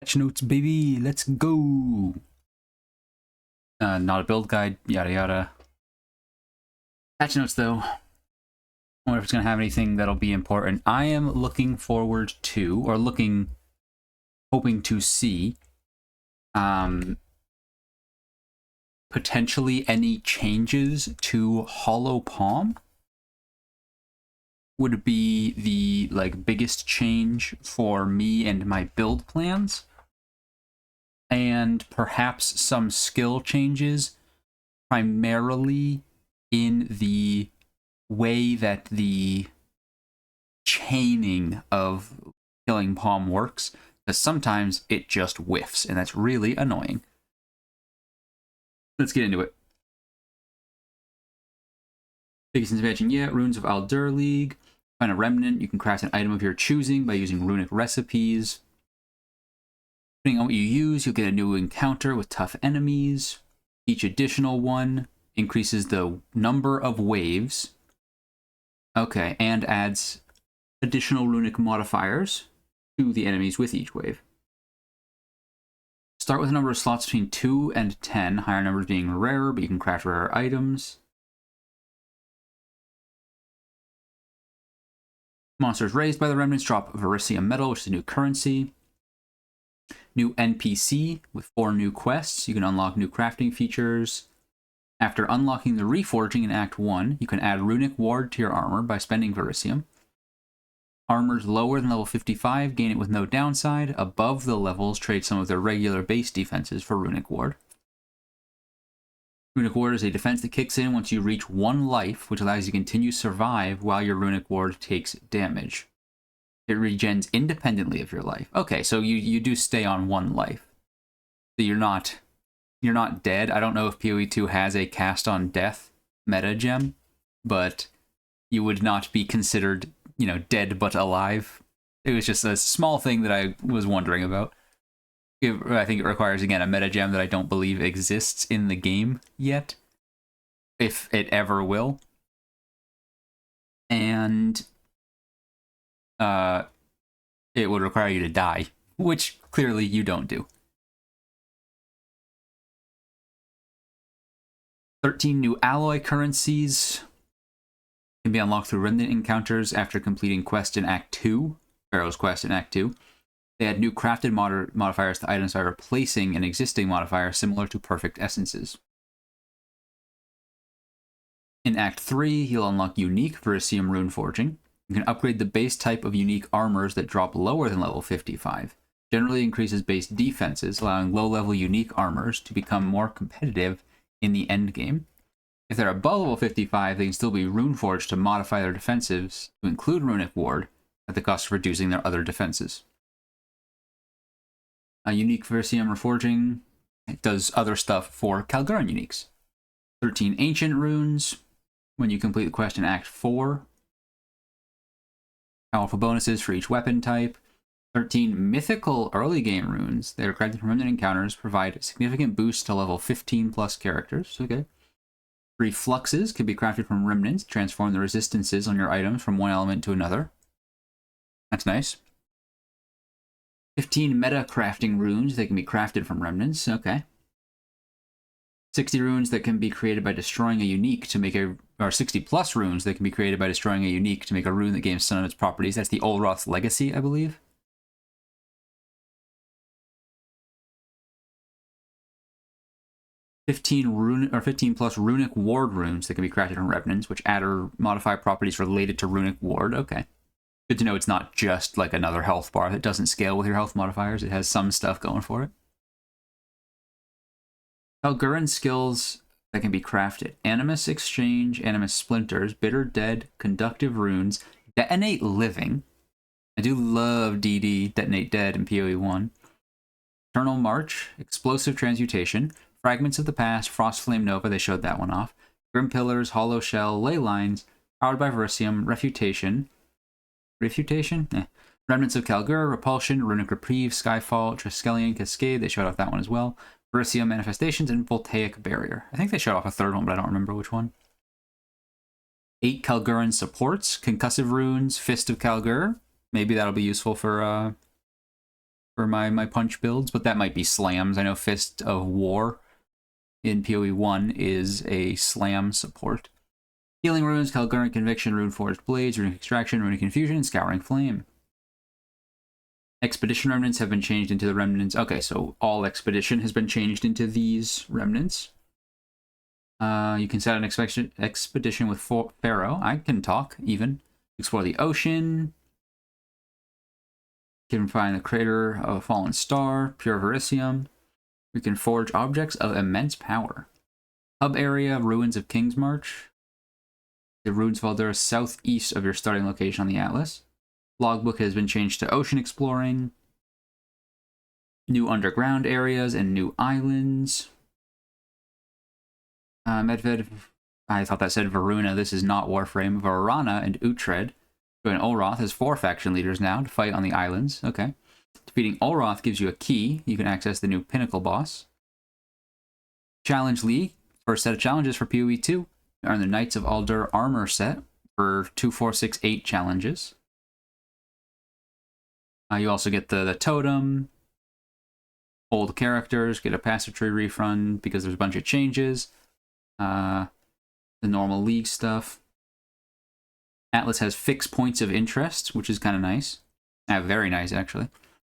Patch notes, baby. Let's go. Not a build guide. Yada yada. Patch notes, though. I wonder if it's going to have anything that'll be important. I am looking forward to, or hoping to see, potentially any changes to Hollow Palm. Would be the biggest change for me and my build plans. And perhaps some skill changes, primarily in the way that the chaining of killing Palm works, because sometimes it just whiffs, and that's really annoying. Let's get into it. Biggest expansion yet, Runes of Aldur League. Find a remnant, you can craft an item of your choosing by using runic recipes. Depending on what you use, you'll get a new encounter with tough enemies. Each additional one increases the number of waves. Okay, and adds additional runic modifiers to the enemies with each wave. Start with a number of slots between 2 and 10, higher numbers being rarer, but you can craft rarer items. Monsters raised by the remnants drop Verisium metal, which is a new currency. New NPC with 4 new quests. You can unlock new crafting features. After unlocking the Reforging in Act 1, you can add Runic Ward to your armor by spending Verisium. Armors lower than level 55 gain it with no downside. Above the levels, trade some of their regular base defenses for Runic Ward. Runic Ward is a defense that kicks in once you reach 1 life, which allows you to continue to survive while your Runic Ward takes damage. It regens independently of your life. Okay, so you do stay on 1 life. So you're not dead. I don't know if PoE 2 has a cast on death meta gem, but you would not be considered, dead but alive. It was just a small thing that I was wondering about. I think it requires, again, a meta gem that I don't believe exists in the game yet, if it ever will. And it would require you to die, which clearly you don't do. 13 new alloy currencies can be unlocked through remnant encounters after completing quest in Act 2, Pharaoh's quest in Act 2. They add new crafted modifiers to items by replacing an existing modifier similar to perfect essences. In Act 3, you'll unlock unique Verisium rune forging. You can upgrade the base type of unique armors that drop lower than level 55. Generally increases base defenses, allowing low-level unique armors to become more competitive in the endgame. If they're above level 55, they can still be runeforged to modify their defensives to include Runic Ward at the cost of reducing their other defenses. A unique Verisium reforging does other stuff for Kalguran uniques. 13 ancient runes when you complete the quest in Act 4. Powerful bonuses for each weapon type. 13 mythical early game runes that are crafted from remnant encounters provide significant boosts to level 15 plus characters. Okay. 3 fluxes can be crafted from remnants, transform the resistances on your items from one element to another. That's nice. 15 meta crafting runes that can be crafted from remnants. Okay. 60 runes that can be created by destroying a unique to make or 60 plus runes that can be created by destroying a unique to make a rune that gains some of its properties. That's the Olroth's Legacy, I believe. 15 plus runic ward runes that can be crafted from remnants, which add or modify properties related to runic ward. Okay. Good to know it's not just like another health bar that doesn't scale with your health modifiers. It has some stuff going for it. Kalguran skills that can be crafted. Animus Exchange, Animus Splinters, Bitter Dead, Conductive Runes, Detonate Living. I do love DD, Detonate Dead in PoE 1. Eternal March, Explosive Transmutation, Fragments of the Past, Frostflame Nova, they showed that one off. Grim Pillars, Hollow Shell, Ley Lines, Powered by Verisium, Refutation? Remnants of Kalgur, Repulsion, Runic Reprieve, Skyfall, Triskelion Cascade, they showed off that one as well. Verisium Manifestations, and Voltaic Barrier. I think they showed off a third one, but I don't remember which one. 8 Kalguran supports, Concussive Runes, Fist of Kalgur. Maybe that'll be useful for for my punch builds, but that might be slams. I know Fist of War in PoE 1 is a slam support. Healing Runes, Calgarian Conviction, Rune Forged Blades, Runic Extraction, Runic Confusion, and Scouring Flame. Expedition Remnants have been changed into the Remnants. Okay, so all Expedition has been changed into these Remnants. You can set an expedition with Pharaoh. I can talk, even. Explore the ocean. You can find the crater of a fallen star, pure verisium. We can forge objects of immense power. Hub area, ruins of King's March. The ruins of Aldur southeast of your starting location on the Atlas. Logbook has been changed to ocean exploring. New underground areas and new islands. Medved, I thought that said Varuna. This is not Warframe. Varana and Uhtred. Join Olroth has 4 faction leaders now to fight on the islands. Okay. Defeating Olroth gives you a key. You can access the new Pinnacle boss. Challenge League. First set of challenges for PoE 2. Earn the Knights of Aldur armor set for 2, 4, 6, 8 challenges. You also get the totem. Old characters. Get a passive tree refund because there's a bunch of changes. The normal league stuff. Atlas has fixed points of interest, which is kind of nice. Very nice, actually.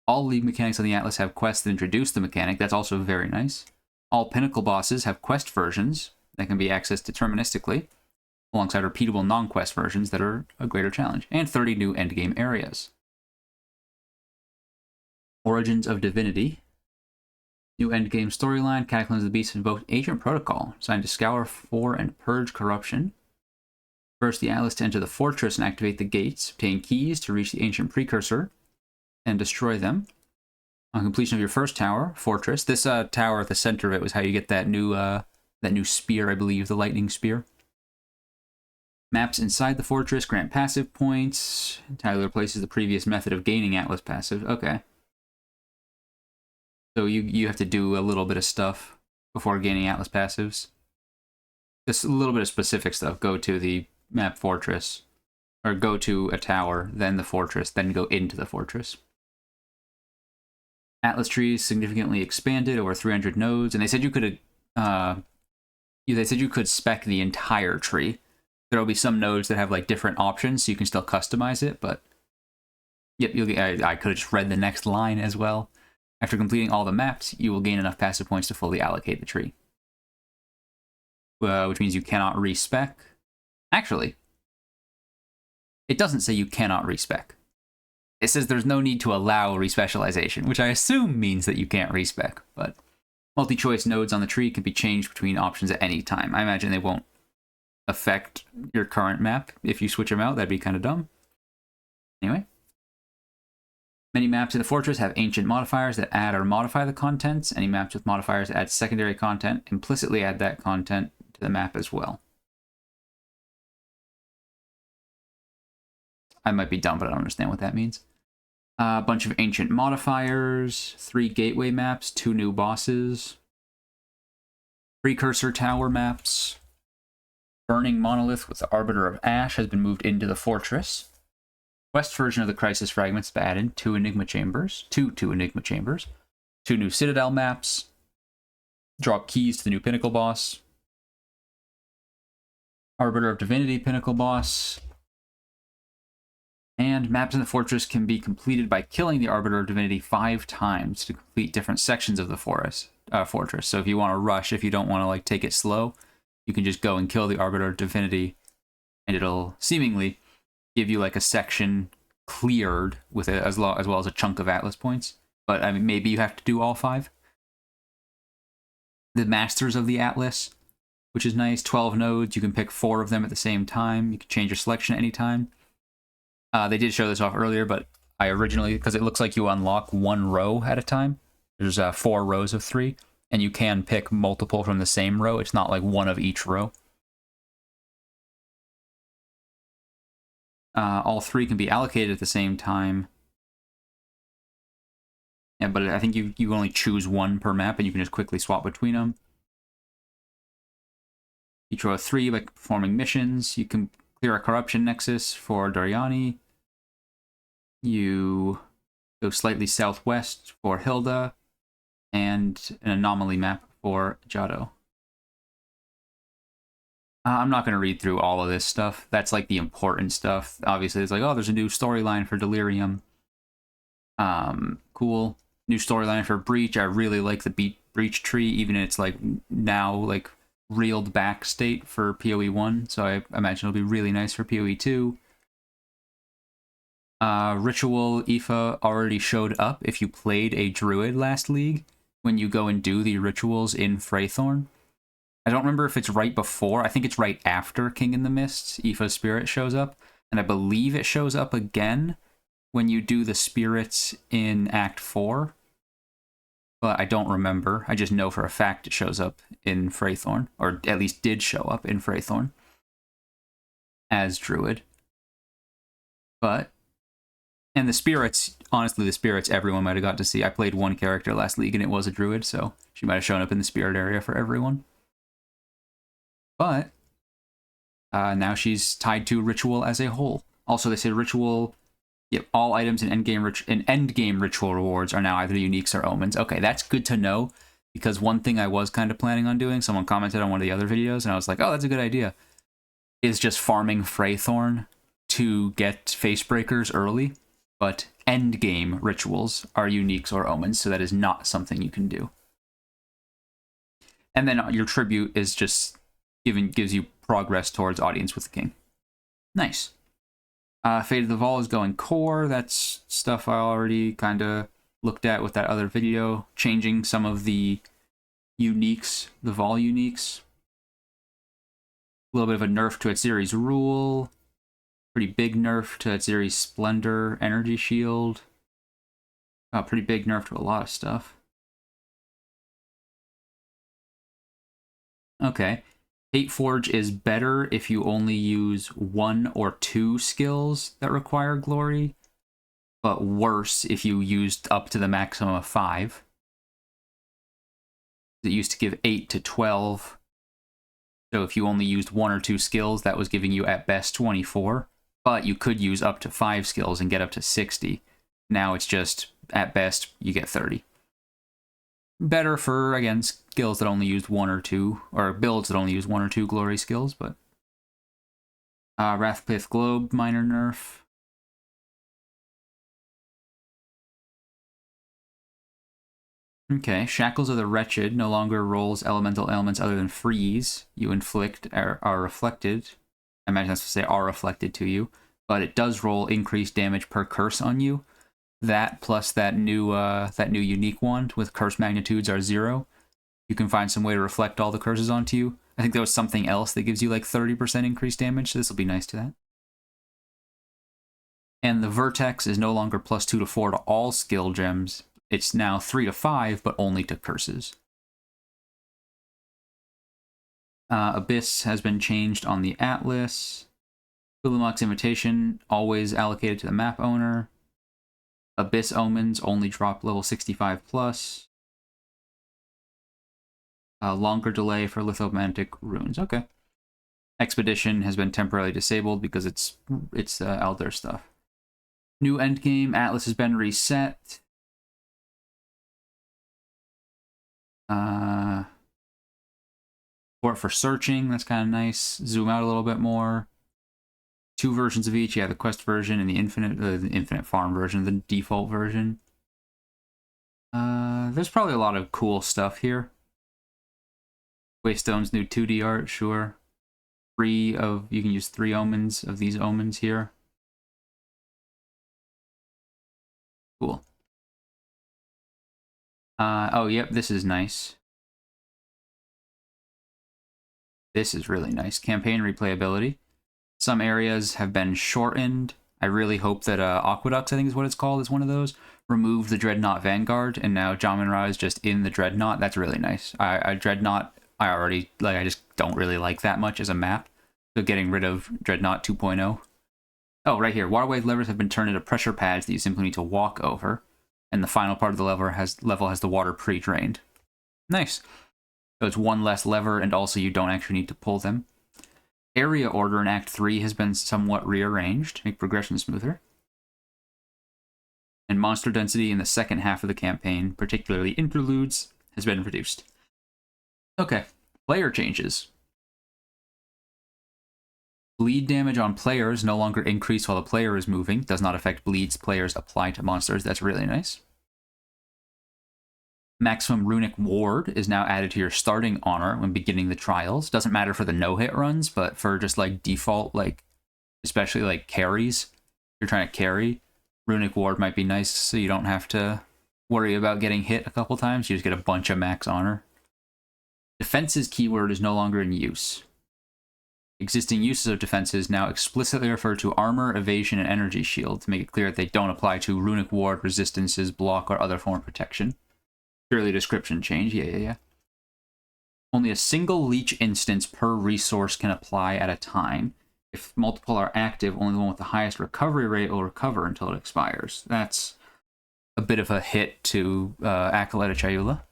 All league mechanics on the Atlas have quests that introduce the mechanic. That's also very nice. All Pinnacle bosses have quest versions that can be accessed deterministically, alongside repeatable non-quest versions that are a greater challenge. And 30 new endgame areas. Origins of Divinity. New endgame storyline. Cataclysms of the Beast invoked Ancient Protocol, designed to scour for and purge corruption. First, the Atlas to enter the fortress and activate the gates. Obtain keys to reach the ancient precursor and destroy them. On completion of your first tower, fortress. This tower at the center of it was how you get that new spear, I believe, the lightning spear. Maps inside the fortress grant passive points. Entirely replaces the previous method of gaining Atlas passive. Okay. So you have to do a little bit of stuff before gaining Atlas passives. Just a little bit of specific stuff. Go to the map fortress, or go to a tower, then the fortress, then go into the fortress. Atlas trees significantly expanded, over 300 nodes, and they said you could spec the entire tree. There'll be some nodes that have like different options, so you can still customize it. But yep, I could have just read the next line as well. After completing all the maps, you will gain enough passive points to fully allocate the tree, which means you cannot respec. Actually, it doesn't say you cannot respec. It says there's no need to allow respecialization, which I assume means that you can't respec, but multi-choice nodes on the tree can be changed between options at any time. I imagine they won't affect your current map if you switch them out. That'd be kind of dumb. Anyway. Many maps in the fortress have ancient modifiers that add or modify the contents. Any maps with modifiers that add secondary content implicitly add that content to the map as well. I might be dumb, but I don't understand what that means. A bunch of ancient modifiers, 3 gateway maps, 2 new bosses, precursor tower maps, burning monolith with the Arbiter of Ash has been moved into the fortress. Quest version of the Crisis Fragments have added 2 Enigma Chambers, 2 Enigma Chambers, 2 new Citadel maps, drop keys to the new Pinnacle boss, Arbiter of Divinity Pinnacle boss, and maps in the fortress can be completed by killing the Arbiter of Divinity 5 times to complete different sections of the fortress. So if you want to rush, if you don't want to like take it slow, you can just go and kill the Arbiter of Divinity, and it'll seemingly give you like a section cleared with it as well as a chunk of Atlas points. But I mean, maybe you have to do all 5. The Masters of the Atlas, which is nice. 12 nodes. You can pick 4 of them at the same time. You can change your selection at any time. They did show this off earlier, but I originally, because it looks like you unlock 1 row at a time. There's 4 rows of 3, and you can pick multiple from the same row. It's not like 1 of each row. All 3 can be allocated at the same time. Yeah, but I think you only choose 1 per map, and you can just quickly swap between them. Each row of 3 by performing missions. You can clear a corruption nexus for Doriani. You Go slightly southwest for Hilda, and an anomaly map for Jado. I'm not going to read through all of this stuff. That's like the important stuff. Obviously, it's like, oh, there's a new storyline for Delirium. Cool. New storyline for Breach. I really like the Breach tree, even if it's like now like reeled back state for PoE 1. So I imagine it'll be really nice for PoE 2. Ritual Aoife already showed up if you played a Druid last league when you go and do the rituals in Freythorn. I don't remember if it's right before. I think it's right after King in the Mists. Aoife's spirit shows up. And I believe it shows up again when you do the spirits in Act 4. But I don't remember. I just know for a fact it shows up in Freythorn. Or at least did show up in Freythorn. As Druid. But... and the spirits, honestly, the spirits everyone might have got to see. I played one character last league and it was a Druid, so she might have shown up in the spirit area for everyone. But now she's tied to Ritual as a whole. Also, they say Ritual, yep, all items in Endgame Ritual rewards are now either uniques or omens. Okay, that's good to know, because one thing I was kind of planning on doing, someone commented on one of the other videos, and I was like, oh, that's a good idea, is just farming Freythorn to get face breakers early. But endgame rituals are uniques or omens, so that is not something you can do. And then your tribute is just gives you progress towards audience with the king. Nice. Fate of the Vol is going core. That's stuff I already kind of looked at with that other video. Changing some of the uniques, the Vol uniques. A little bit of a nerf to its series rule. Pretty big nerf to its series Splendor Energy Shield. Pretty big nerf to a lot of stuff. Okay. Hate Forge is better if you only use 1 or 2 skills that require glory, but worse if you used up to the maximum of 5. It used to give 8 to 12. So if you only used 1 or 2 skills, that was giving you at best 24. But you could use up to 5 skills and get up to 60. Now it's just, at best, you get 30. Better for, again, skills that only used 1 or 2, or builds that only use 1 or 2 glory skills, but... Wrathpith Globe, minor nerf. Okay, Shackles of the Wretched no longer rolls elemental ailments other than freeze. You inflict are reflected. I imagine that's to say are reflected to you. But it does roll increased damage per curse on you. That plus that new unique one with curse magnitudes are 0. You can find some way to reflect all the curses onto you. I think there was something else that gives you like 30% increased damage, so this will be nice to that. And the Vertex is no longer plus 2 to 4 to all skill gems. It's now 3 to 5, but only to curses. Abyss has been changed on the Atlas. Ulamog's Invitation, always allocated to the map owner. Abyss Omens only drop level 65 plus. Longer delay for lithomantic runes. Okay. Expedition has been temporarily disabled because it's Aldur stuff. New endgame, Atlas has been reset. Support for searching, that's kind of nice. Zoom out a little bit more. 2 versions of each. Yeah, the quest version and the infinite farm version, the default version. There's probably a lot of cool stuff here. Waystone's new 2D art, sure. You can use 3 omens of these omens here. Cool. Oh, yep, this is nice. This is really nice. Campaign replayability. Some areas have been shortened. I really hope that Aqueducts, I think is what it's called, is one of those. Removed the Dreadnought Vanguard, and now Jamin-Ra is just in the Dreadnought. That's really nice. Dreadnought, I just don't really like that much as a map. So getting rid of Dreadnought 2.0. Oh, right here. Waterway levers have been turned into pressure pads that you simply need to walk over. And the final part of the level has the water pre-drained. Nice. So it's 1 less lever, and also you don't actually need to pull them. Area order in Act 3 has been somewhat rearranged to make progression smoother. and monster density in the second half of the campaign, particularly interludes, has been reduced. Okay, player changes. Bleed damage on players no longer increase while the player is moving. Does not affect bleeds players apply to monsters. That's really nice. Maximum Runic Ward is now added to your starting honor when beginning the trials. Doesn't matter for the no-hit runs, but for just like default, like especially like carries, if you're trying to carry, Runic Ward might be nice so you don't have to worry about getting hit a couple times. You just get a bunch of max honor. Defenses keyword is no longer in use. Existing uses of defenses now explicitly refer to armor, evasion, and energy shield to make it clear that they don't apply to Runic Ward, resistances, block, or other form of protection. Purely description change, yeah. Only a single leech instance per resource can apply at a time. If multiple are active, only the one with the highest recovery rate will recover until it expires. That's a bit of a hit to Acolyte of Chayula.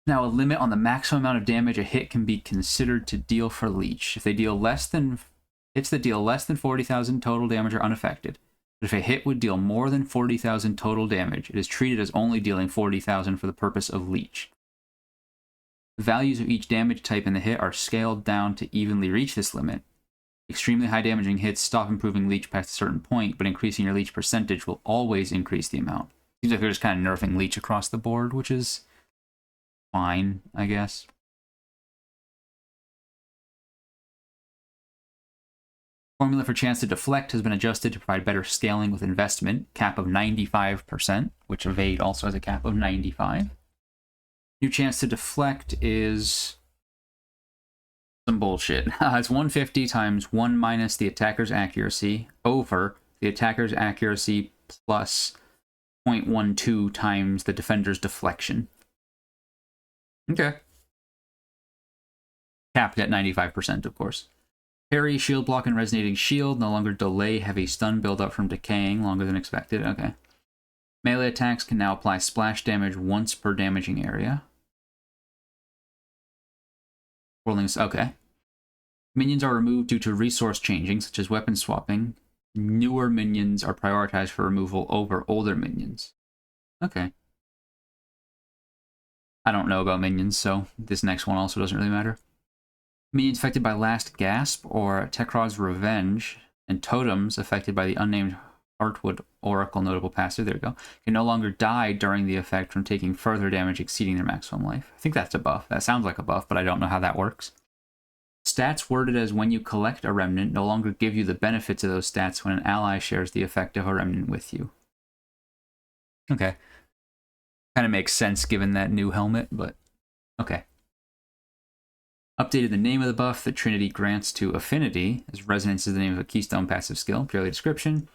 Now, a limit on the maximum amount of damage a hit can be considered to deal for leech. If they deal less than hits that deal less than 40,000 total damage are unaffected. But if a hit would deal more than 40,000 total damage, it is treated as only dealing 40,000 for the purpose of leech. The values of each damage type in the hit are scaled down to evenly reach this limit. Extremely high damaging hits stop improving leech past a certain point, but increasing your leech percentage will always increase the amount. Seems like they're just kind of nerfing leech across the board, which is fine, I guess. Formula for chance to deflect has been adjusted to provide better scaling with investment. Cap of 95%, which Evade also has a cap of 95. New chance to deflect is some bullshit. It's 150 times 1 minus the attacker's accuracy over the attacker's accuracy plus 0.12 times the defender's deflection. Okay. Capped at 95%, of course. Parry, shield block, and resonating shield no longer delay heavy stun buildup from decaying longer than expected. Okay. Melee attacks can now apply splash damage once per damaging area. Okay. Minions are removed due to resource changing, such as weapon swapping. Newer minions are prioritized for removal over older minions. Okay. I don't know about minions, so this next one also doesn't really matter. Minions affected by Last Gasp or Tekrod's Revenge, and totems affected by the unnamed Heartwood Oracle notable passive, there we go, can no longer die during the effect from taking further damage exceeding their maximum life. I think that's a buff. That sounds like a buff, but I don't know how that works. Stats worded as when you collect a remnant no longer give you the benefits of those stats when an ally shares the effect of a remnant with you. Okay. Kind of makes sense given that new helmet, but okay. Updated the name of the buff that Trinity grants to Affinity, as Resonance is the name of a keystone passive skill, purely description.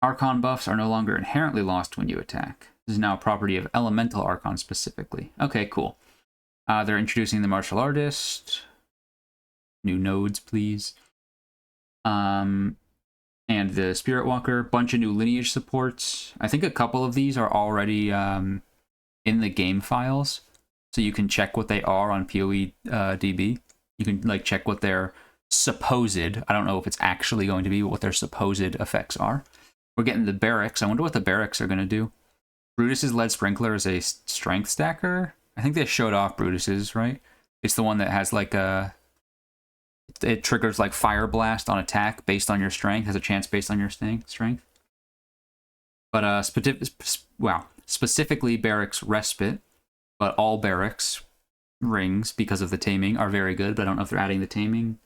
Archon buffs are no longer inherently lost when you attack. This is now a property of Elemental Archon specifically. Okay, cool. They're introducing the Martial Artist. New nodes, please. And the Spirit Walker. Bunch of new lineage supports. I think a couple of these are already in the game files. So you can check what they are on PoE DB. You can like check what their supposed, I don't know if it's actually going to be, but what their supposed effects are. We're getting the barracks. I wonder what the barracks are going to do. Brutus's Lead Sprinkler is a strength stacker. I think they showed off Brutus's, right? It's the one that has like a... It triggers like Fire Blast on attack based on your strength. Has a chance based on your strength. But specifically Barracks Respite. But all Barracks rings, because of the taming, are very good. But I don't know if they're adding the taming.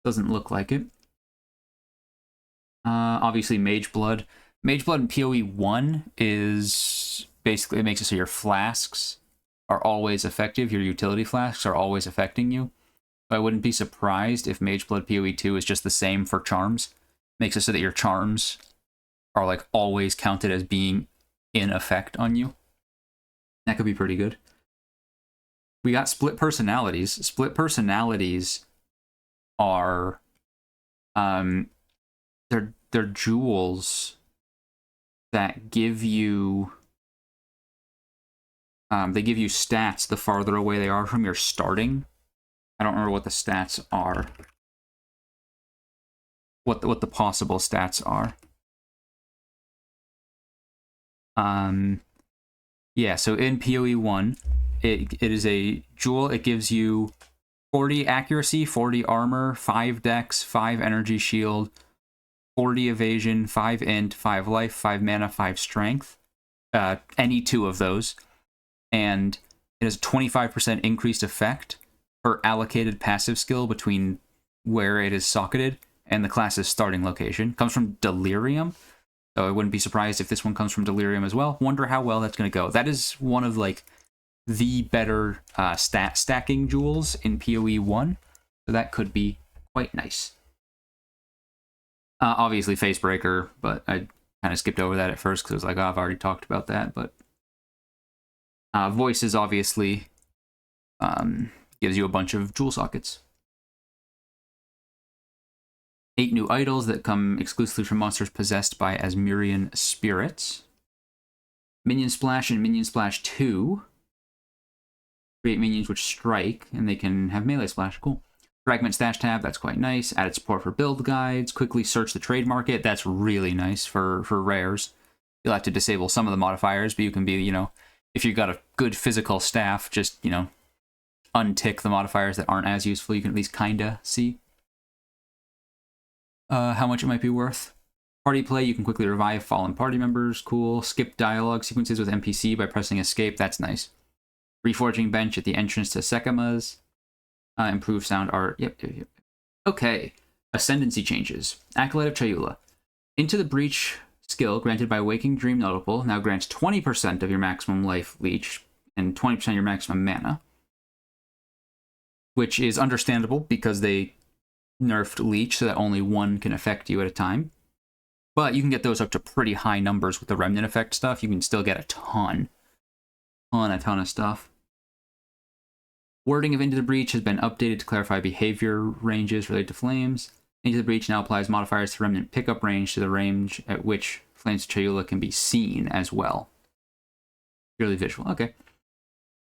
Doesn't look like it. Obviously, Mage Blood. Mage Blood in PoE 1 is basically, it makes it so your flasks are always effective. Your utility flasks are always affecting you. I wouldn't be surprised if Mage Blood PoE 2 is just the same for charms. Makes it so that your charms are like always counted as being in effect on you. That could be pretty good. We got split personalities. Split personalities are they're jewels that give you they give you stats the farther away they are from your starting. I don't remember what the stats are what the possible stats are. Yeah, so in PoE 1, it is a jewel. It gives you 40 accuracy, 40 armor, 5 dex, 5 energy shield, 40 evasion, 5 int, 5 life, 5 mana, 5 strength. Any 2 of those. And it has a 25% increased effect per allocated passive skill between where it is socketed and the class's starting location. Comes from Delirium. So I wouldn't be surprised if this one comes from Delirium as well. Wonder how well that's going to go. That is one of, like, the better stat stacking jewels in PoE 1. So that could be quite nice. Obviously, Facebreaker, but I kind of skipped over that at first because it was like, oh, I've already talked about that. But Voices, obviously, gives you a bunch of jewel sockets. 8 new idols that come exclusively from monsters possessed by Asmirian spirits. Minion Splash and Minion Splash 2. Create minions which strike, and they can have melee splash. Cool. Fragment Stash tab, that's quite nice. Added support for build guides. Quickly search the trade market, that's really nice for rares. You'll have to disable some of the modifiers, but you can be, you know, if you've got a good physical staff, just, you know, untick the modifiers that aren't as useful. You can at least kinda see how much it might be worth. Party play, you can quickly revive fallen party members. Cool. Skip dialogue sequences with NPC by pressing escape. That's nice. Reforging bench at the entrance to Sekimas. Improve sound art. Yep. Okay. Ascendancy changes. Acolyte of Chayula. Into the Breach skill granted by Waking Dream Notable now grants 20% of your maximum life leech and 20% of your maximum mana. Which is understandable because they nerfed leech so that only one can affect you at a time. But you can get those up to pretty high numbers with the remnant effect stuff. You can still get a ton of stuff. Wording of Into the Breach has been updated to clarify behavior ranges related to flames. Into the Breach now applies modifiers to remnant pickup range to the range at which Flames of Chayula can be seen as well. Purely visual. Okay.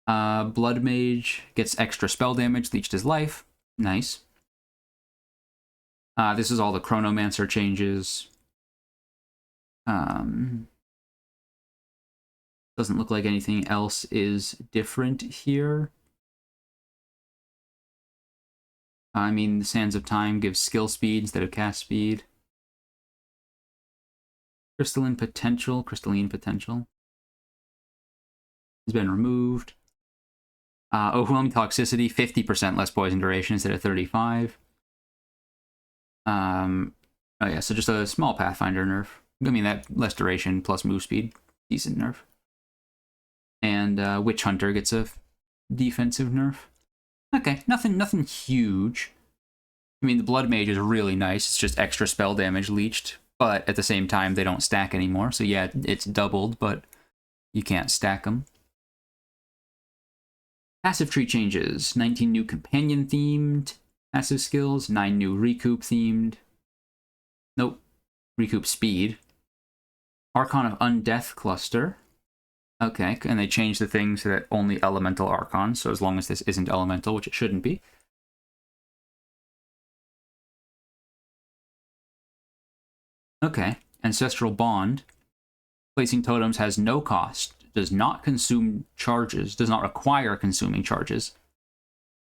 Blood Mage gets extra spell damage, leeched his life. Nice. This is all the Chronomancer changes. Doesn't look like anything else is different here. I mean, the Sands of Time gives skill speed instead of cast speed. Crystalline Potential has been removed. Overwhelming Toxicity, 50% less poison duration instead of 35. Oh yeah, so just a small Pathfinder nerf. I mean, that less duration plus move speed, decent nerf. And Witch Hunter gets a defensive nerf. Okay, nothing huge. I mean, the Blood Mage is really nice. It's just extra spell damage leeched, but at the same time, they don't stack anymore. So yeah, it's doubled, but you can't stack them. Passive tree changes. 19 new companion-themed passive skills. 9 new recoup-themed. Nope. Recoup speed. Archon of Undeath Cluster. Okay, and they changed the thing so that only elemental archons, so as long as this isn't elemental, which it shouldn't be. Okay, Ancestral Bond. Placing totems has no cost, does not consume charges, does not require consuming charges.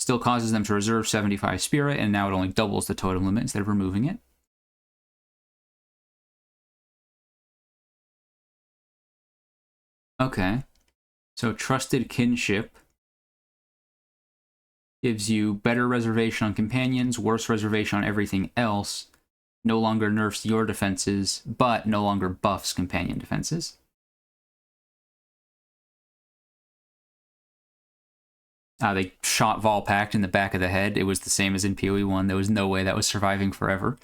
Still causes them to reserve 75 spirit, and now it only doubles the totem limit instead of removing it. Okay, so Trusted Kinship gives you better reservation on companions, worse reservation on everything else, no longer nerfs your defenses, but no longer buffs companion defenses. They shot Volpact in the back of the head. It was the same as in PoE 1. There was no way that was surviving forever.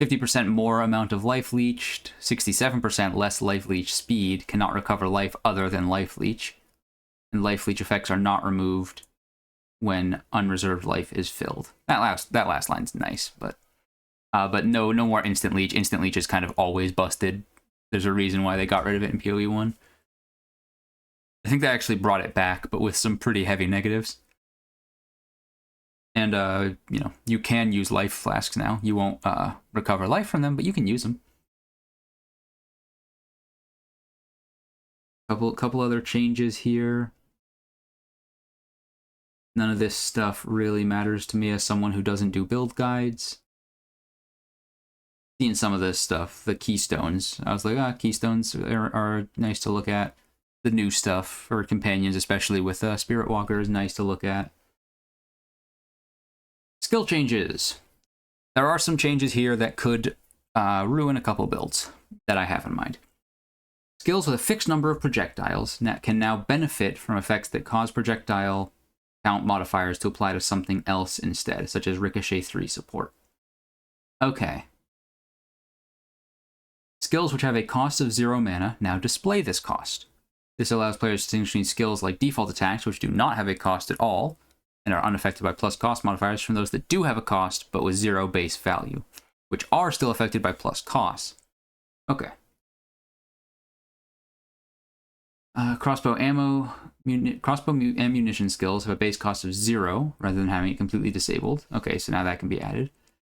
50% more amount of life leeched, 67% less life leech speed, cannot recover life other than life leech. And life leech effects are not removed when unreserved life is filled. That last line's nice, but no more instant leech. Instant leech is kind of always busted. There's a reason why they got rid of it in PoE 1. I think they actually brought it back, but with some pretty heavy negatives. And, you know, you can use life flasks now. You won't recover life from them, but you can use them. Couple other changes here. None of this stuff really matters to me as someone who doesn't do build guides. Seeing some of this stuff, the keystones, I was like, keystones are nice to look at. The new stuff for companions, especially with Spirit Walker, is nice to look at. Skill changes. There are some changes here that could ruin a couple builds that I have in mind. Skills with a fixed number of projectiles can now benefit from effects that cause projectile count modifiers to apply to something else instead, such as Ricochet 3 support. Okay. Skills which have a cost of 0 mana now display this cost. This allows players to distinguish between skills like default attacks, which do not have a cost at all, and are unaffected by plus cost modifiers, from those that do have a cost, but with 0 base value, which are still affected by plus costs. Okay. Crossbow ammunition skills have a base cost of 0, rather than having it completely disabled. Okay, so now that can be added.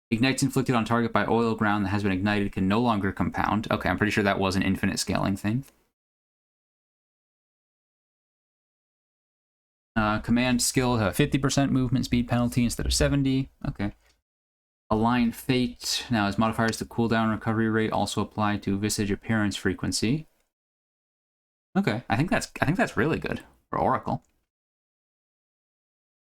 Ignites inflicted on target by oil ground that has been ignited can no longer compound. Okay, I'm pretty sure that was an infinite scaling thing. Command skill have a 50% movement speed penalty instead of 70. Okay. Align Fate now has modifiers to cooldown recovery rate also apply to Visage appearance frequency. Okay, I think that's really good for Oracle.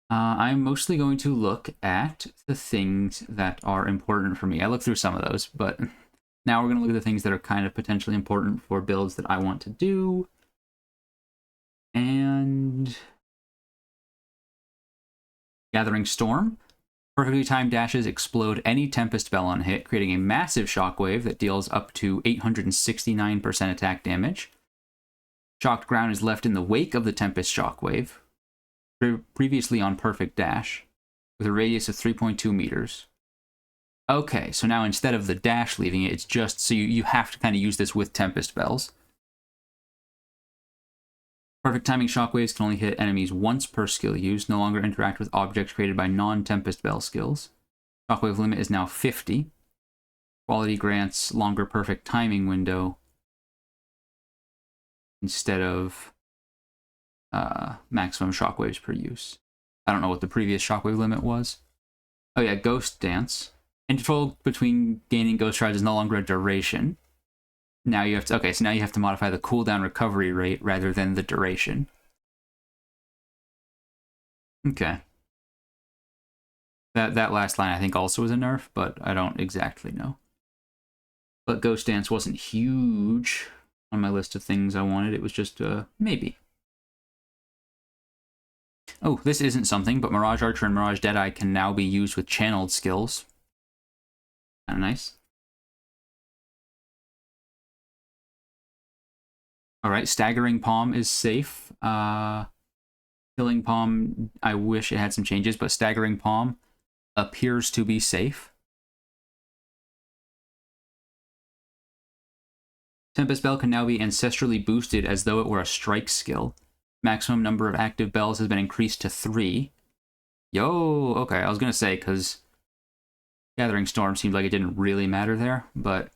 I'm mostly going to look at the things that are important for me. I looked through some of those, but now we're going to look at the things that are kind of potentially important for builds that I want to do. And Gathering Storm. Perfectly timed dashes explode any Tempest spell on hit, creating a massive shockwave that deals up to 869% attack damage. Shocked ground is left in the wake of the Tempest shockwave, previously on perfect dash, with a radius of 3.2 meters. Okay, so now instead of the dash leaving it, it's just, so you have to kind of use this with Tempest spells. Perfect timing shockwaves can only hit enemies once per skill used, no longer interact with objects created by non-Tempest spell skills. Shockwave limit is now 50. Quality grants longer perfect timing window instead of maximum shockwaves per use. I don't know what the previous shockwave limit was. Oh yeah, Ghost Dance. Interval between gaining Ghost Shards is no longer a duration. Now you have to, okay, so now you have to modify the cooldown recovery rate rather than the duration. Okay. That last line I think also was a nerf, but I don't exactly know. But Ghost Dance wasn't huge on my list of things I wanted. It was just maybe. Oh, this isn't something, but Mirage Archer and Mirage Deadeye can now be used with channeled skills. Kind of nice. Alright, Staggering Palm is safe. Killing Palm, I wish it had some changes, but Staggering Palm appears to be safe. Tempest Bell can now be ancestrally boosted as though it were a strike skill. Maximum number of active bells has been increased to 3. Yo, okay, I was going to say, because Gathering Storm seemed like it didn't really matter there, but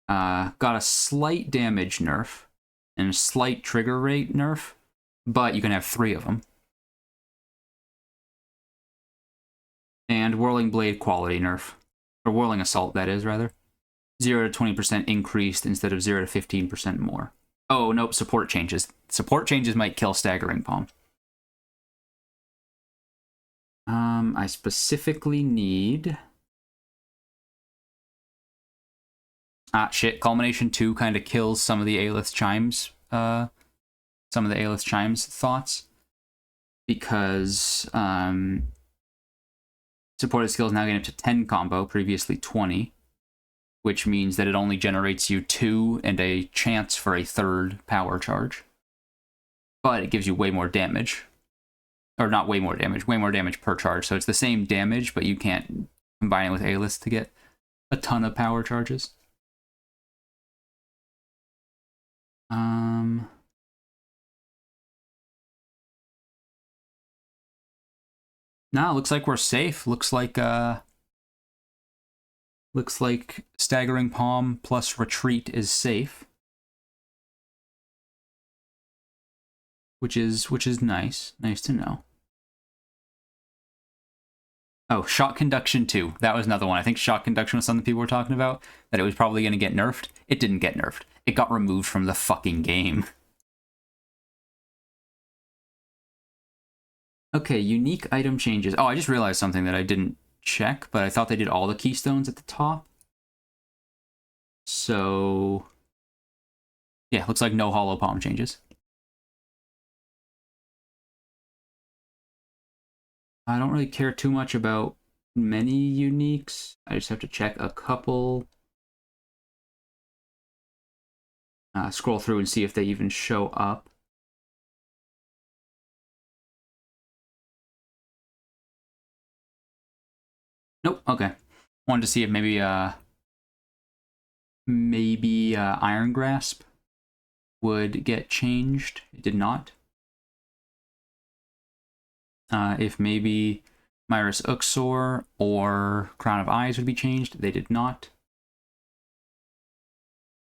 got a slight damage nerf and a slight trigger rate nerf, but you can have 3 of them. And Whirling Blade quality nerf. Or Whirling Assault, that is, rather. 0 to 20% increased instead of 0 to 15% more. Oh, nope, support changes. Support changes might kill Staggering Palm. I specifically need... shit, Culmination 2 kind of kills some of the Aelith Chimes, thoughts. Because, supported skills now get up to 10 combo, previously 20. Which means that it only generates you 2 and a chance for a 3rd power charge. But it gives you way more damage. Or not way more damage per charge. So it's the same damage, but you can't combine it with Aelith to get a ton of power charges. None Nah, looks like we're safe. Looks like Staggering Palm plus Retreat is safe. Which is nice. Nice to know. Oh, Shock Conduction 2. That was another one. I think Shock Conduction was something people were talking about, that it was probably going to get nerfed. It didn't get nerfed. It got removed from the fucking game. Okay, unique item changes. Oh, I just realized something that I didn't check, but I thought they did all the keystones at the top. So, yeah, looks like no Hollow Palm changes. I don't really care too much about many uniques. I just have to check a couple. Scroll through and see if they even show up. Nope, okay. Wanted to see if maybe Iron Grasp would get changed. It did not. If maybe Myris Uxor or Crown of Eyes would be changed. They did not.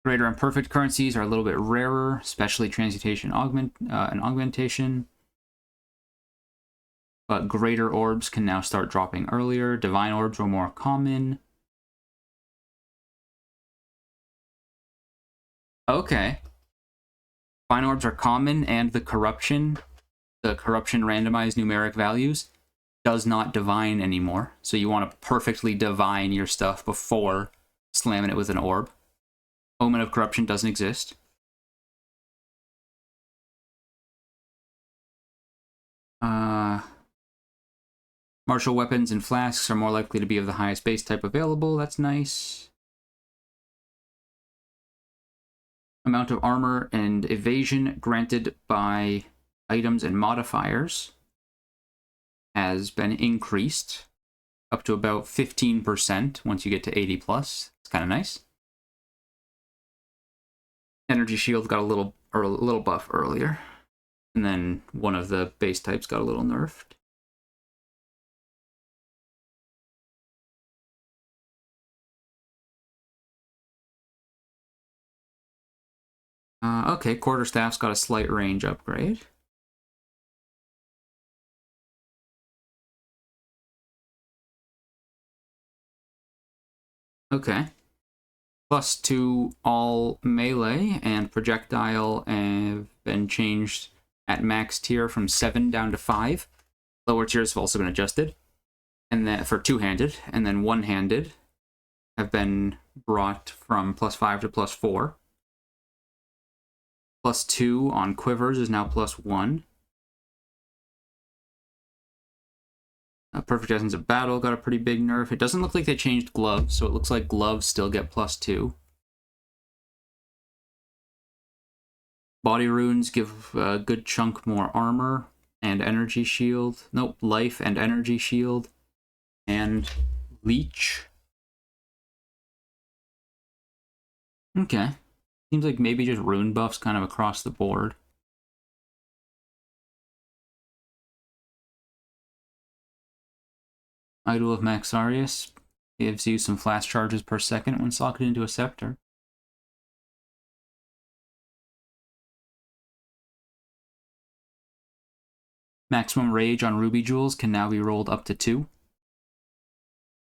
Greater and perfect currencies are a little bit rarer, especially Transmutation and Augmentation. But greater orbs can now start dropping earlier. Divine orbs were more common. Okay. Divine orbs are common, and the corruption randomized numeric values does not divine anymore. So you want to perfectly divine your stuff before slamming it with an orb. Omen of Corruption doesn't exist. Martial weapons and flasks are more likely to be of the highest base type available. That's nice. Amount of armor and evasion granted by items and modifiers has been increased up to about 15% once you get to 80 plus. It's kind of nice. Energy shield got a little buff earlier, and then one of the base types got a little nerfed. Okay, Quarterstaff's got a slight range upgrade. Okay. +2 all melee and projectile have been changed at max tier from 7 down to 5. Lower tiers have also been adjusted. And then for two-handed, and then one-handed have been brought from +5 to +4. +2 on quivers is now +1. Perfect Essence of Battle got a pretty big nerf. It doesn't look like they changed gloves, so it looks like gloves still get +2. Body runes give a good chunk more armor and energy shield. Nope, life and energy shield. And leech. Okay. Seems like maybe just rune buffs kind of across the board. Idol of Maxarius gives you some flash charges per second when socketed into a scepter. Maximum Rage on Ruby Jewels can now be rolled up to 2.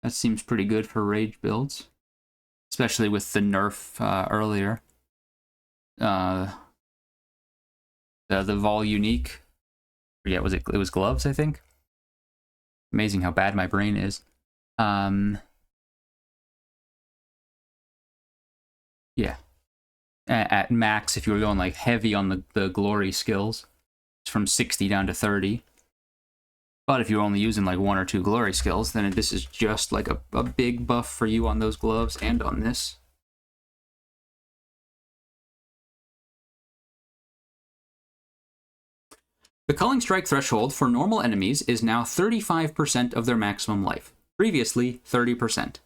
That seems pretty good for Rage builds, especially with the nerf earlier. The Vol unique. Yeah, it was gloves, I think. Amazing how bad my brain is. Yeah. At max, if you were going like heavy on the glory skills, it's from 60 down to 30. But if you're only using like 1 or 2 glory skills, then this is just like a big buff for you on those gloves and on this. The Culling Strike threshold for normal enemies is now 35% of their maximum life. Previously, 30%.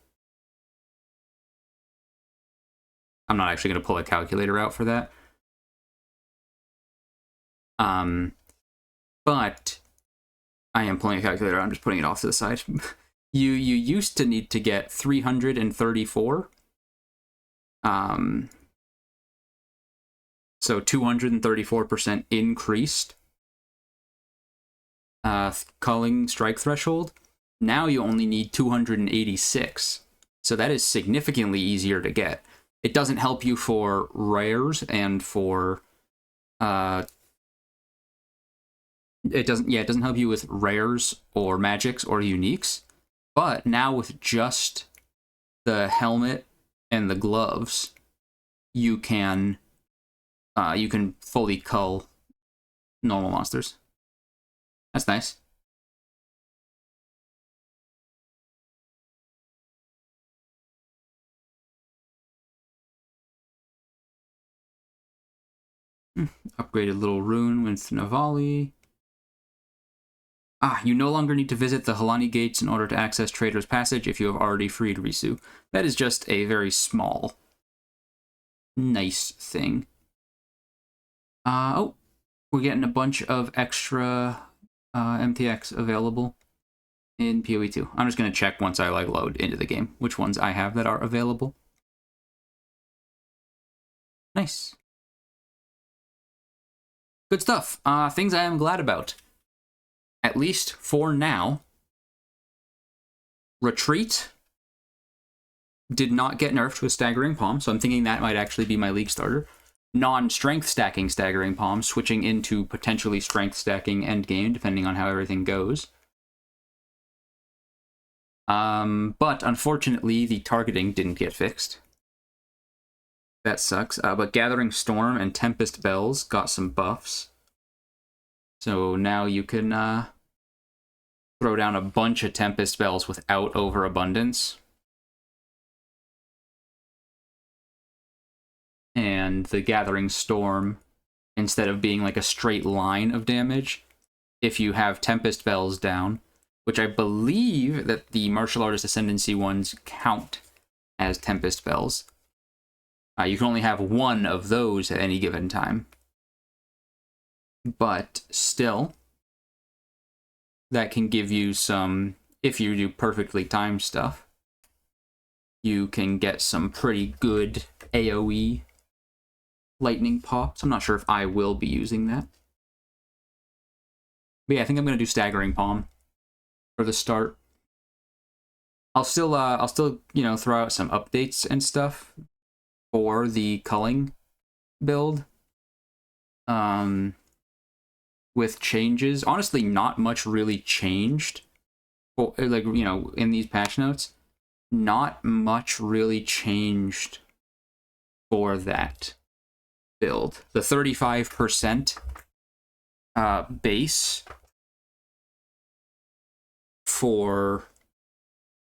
I'm not actually going to pull a calculator out for that. But I am pulling a calculator. I'm just putting it off to the side. You used to need to get 334. So 234% increased culling strike threshold. Now you only need 286. So that is significantly easier to get. It doesn't help you for rares and for it doesn't help you with rares or magics or uniques. But now with just the helmet and the gloves, you can fully cull normal monsters. That's nice. Upgraded little rune with Navali. You no longer need to visit the Halani gates in order to access Trader's Passage if you have already freed Risu. That is just a very small, nice thing. Oh, we're getting a bunch of extra MTX available in PoE 2. I'm just going to check once I load into the game which ones I have that are available. Nice. Good stuff. Things I am glad about. At least for now. Retreat did not get nerfed with Staggering Palm, so I'm thinking that might actually be my league starter. Non-strength stacking Staggering Palm, switching into potentially strength stacking endgame, depending on how everything goes. But unfortunately, the targeting didn't get fixed. That sucks. But Gathering Storm and Tempest Bells got some buffs. So now you can throw down a bunch of Tempest Bells without overabundance. And the Gathering Storm, instead of being like a straight line of damage, if you have Tempest Bells down, which I believe that the Martial Artist Ascendancy ones count as Tempest Bells, you can only have one of those at any given time. But still, that can give you some, if you do perfectly timed stuff, you can get some pretty good AoE lightning pops. I'm not sure if I will be using that. But yeah, I think I'm going to do Staggering Palm for the start. I'll still throw out some updates and stuff for the culling build. With changes. Honestly, not much really changed. In these patch notes, not much really changed for that build. The 35% base for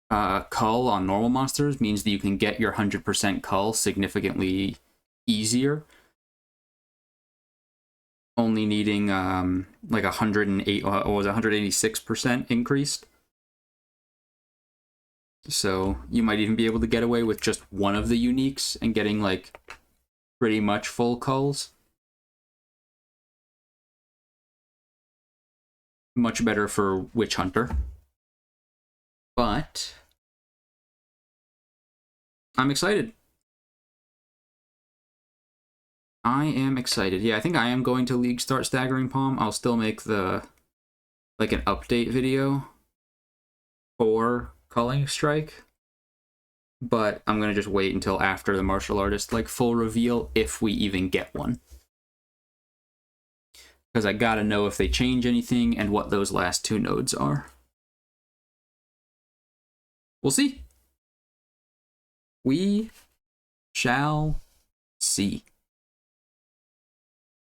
cull on normal monsters means that you can get your 100% cull significantly easier. Only needing like 108, what was 186% increased. So you might even be able to get away with just one of the uniques and getting like pretty much full culls. Much better for Witch Hunter. But I'm excited. I am excited. Yeah, I think I am going to League start Staggering Palm. I'll still make an update video for Culling Strike. But I'm going to just wait until after the Martial Artist full reveal, if we even get one. Because I gotta know if they change anything and what those last two nodes are. We'll see. We shall see.